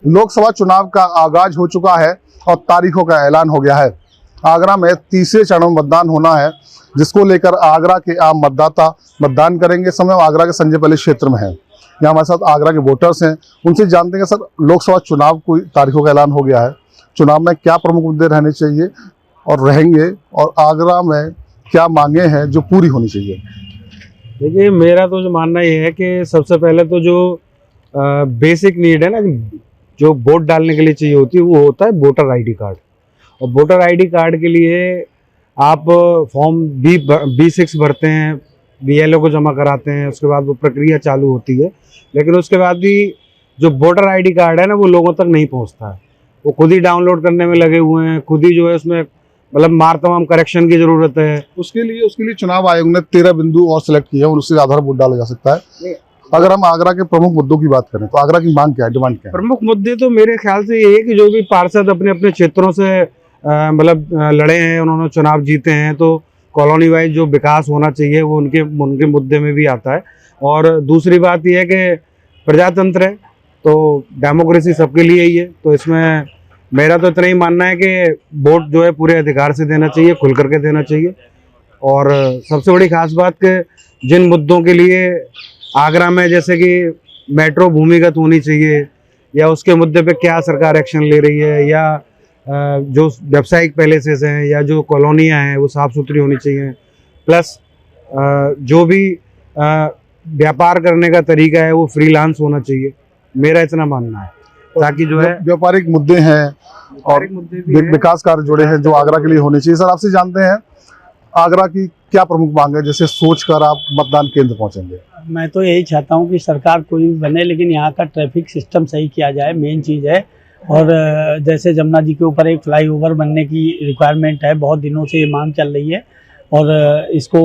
लोकसभा चुनाव का आगाज हो चुका है और तारीखों का ऐलान हो गया है। आगरा में तीसरे चरण में मतदान होना है, जिसको लेकर आगरा के आम मतदाता मतदान करेंगे। समय आगरा के संजय पैलेस क्षेत्र में है। यहाँ हमारे साथ आगरा के वोटर्स हैं, उनसे जानते हैं सर, लोकसभा चुनाव की तारीखों का ऐलान हो गया है, चुनाव में क्या प्रमुख मुद्दे रहने चाहिए और रहेंगे, और आगरा में क्या मांगे हैं जो पूरी होनी चाहिए। देखिए, मेरा तो जो मानना ये है कि सबसे पहले तो जो बेसिक नीड है ना, जो वोट डालने के लिए चाहिए होती है, वो होता है वोटर आईडी कार्ड। और वोटर आईडी कार्ड के लिए आप फॉर्म B6 भरते हैं, BLO को जमा कराते हैं, उसके बाद वो प्रक्रिया चालू होती है। लेकिन उसके बाद भी जो वोटर आईडी कार्ड है ना, वो लोगों तक नहीं पहुंचता है। वो खुद ही डाउनलोड करने में लगे हुए हैं, खुद ही जो है उसमें मतलब तमाम करेक्शन की जरूरत है। उसके लिए चुनाव आयोग ने 13 बिंदु और सिलेक्ट किए हैं और उसके आधार वोट डाला जा सकता है। अगर हम आगरा के प्रमुख मुद्दों की बात करें तो आगरा की मांग क्या है, डिमांड क्या है? प्रमुख मुद्दे तो मेरे ख्याल से ये है कि जो भी पार्षद अपने अपने क्षेत्रों से मतलब लड़े हैं, उन्होंने चुनाव जीते हैं, तो कॉलोनी वाइज जो विकास होना चाहिए वो उनके मुद्दे में भी आता है। और दूसरी बात यह है कि प्रजातंत्र है, तो डेमोक्रेसी सबके लिए ही है। तो इसमें मेरा तो इतना ही मानना है कि वोट जो है पूरे अधिकार से देना चाहिए, खुल करके देना चाहिए। और सबसे बड़ी खास बात कि जिन मुद्दों के लिए आगरा में, जैसे कि मेट्रो भूमिगत होनी चाहिए, या उसके मुद्दे पे क्या सरकार एक्शन ले रही है, या जो व्यावसायिक पैलेसेस हैं या जो कॉलोनियाँ हैं वो साफ़ सुथरी होनी चाहिए। प्लस जो भी व्यापार करने का तरीका है वो फ्रीलांस होना चाहिए, मेरा इतना मानना है। ताकि जो है व्यापारिक मुद्दे हैं और विकास कार्य जुड़े हैं जो आगरा के लिए होने चाहिए। सर, आपसे जानते हैं आगरा की क्या प्रमुख मांग है, जैसे सोचकर आप मतदान केंद्र पहुंचेंगे। मैं तो यही चाहता हूं कि सरकार कोई भी बने, लेकिन यहाँ का ट्रैफिक सिस्टम सही किया जाए, मेन चीज़ है। और जैसे जमुना जी के ऊपर एक फ्लाईओवर बनने की रिक्वायरमेंट है, बहुत दिनों से ये मांग चल रही है, और इसको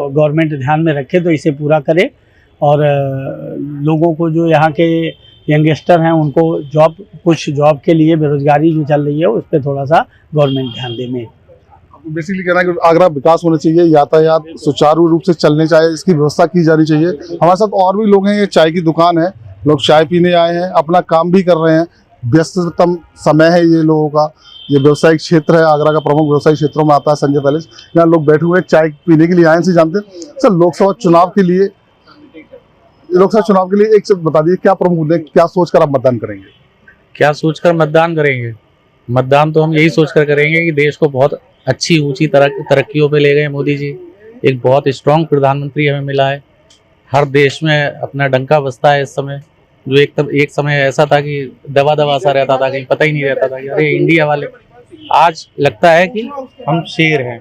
गवर्नमेंट ध्यान में रखे तो इसे पूरा करे। और लोगों को, जो यहाँ के यंगस्टर हैं, उनको कुछ जॉब के लिए बेरोजगारी जो चल रही है उस पर थोड़ा सा गवर्नमेंट ध्यान दे। में बेसिकली कहना है कि आगरा विकास होना चाहिए, यातायात सुचारू रूप से चलने चाहिए, इसकी व्यवस्था की जानी चाहिए। हमारे साथ और भी लोग हैं, ये चाय की दुकान है, लोग चाय पीने आए हैं, अपना काम भी कर रहे हैं। व्यस्ततम समय है ये लोगों का, ये व्यवसायिक क्षेत्र है, आगरा का प्रमुख व्यवसायिक क्षेत्रों में आता है संजय पैलेस। यहाँ लोग बैठे हुए चाय पीने के लिए आए हैं। जानते हैं सर, लोकसभा चुनाव के लिए एक से बता दीजिए क्या प्रमुख मुद्दे, क्या सोचकर आप मतदान करेंगे? क्या सोचकर मतदान करेंगे? मतदान तो हम यही सोचकर करेंगे कि देश को बहुत अच्छी ऊंची तरक्कियों पे ले गए मोदी जी। एक बहुत स्ट्रांग प्रधानमंत्री हमें मिला है। हर देश में अपना डंका बजता है इस समय, जो एक समय ऐसा था कि दबा सा रहता था, कहीं पता ही नहीं रहता था कि अरे इंडिया वाले। आज लगता है कि हम शेर हैं।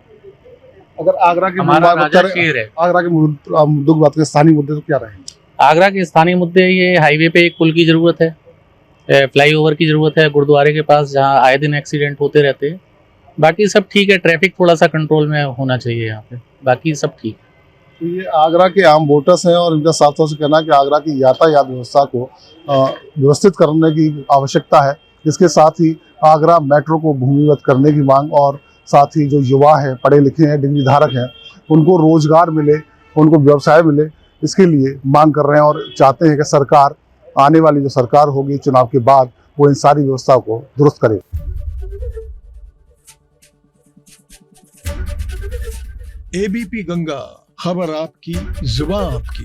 अगर आगरा के हमारा राजा शेर है। आगरा के मुद्दों की बात करें, स्थानीय मुद्दे तो क्या रहेंगे? आगरा के स्थानीय मुद्दे, ये हाईवे पे एक पुल की जरूरत है, फ्लाईओवर की जरूरत है गुरुद्वारे के पास, जहाँ आए दिन एक्सीडेंट होते रहते हैं। बाकी सब ठीक है, ट्रैफिक थोड़ा सा कंट्रोल में होना चाहिए यहाँ पे, बाकी सब ठीक। तो ये आगरा के आम वोटर्स हैं और इनका साफ तौर से कहना है कि आगरा की यातायात व्यवस्था को व्यवस्थित करने की आवश्यकता है। इसके साथ ही आगरा मेट्रो को भूमिगत करने की मांग, और साथ ही जो युवा हैं, पढ़े लिखे हैं, डिग्री धारक हैं, उनको रोजगार मिले, उनको व्यवसाय मिले, इसके लिए मांग कर रहे हैं। और चाहते हैं कि सरकार, आने वाली जो सरकार होगी चुनाव के बाद, वो इन सारी व्यवस्था को दुरुस्त करे। ABP गंगा, खबर आपकी, जुबान आपकी।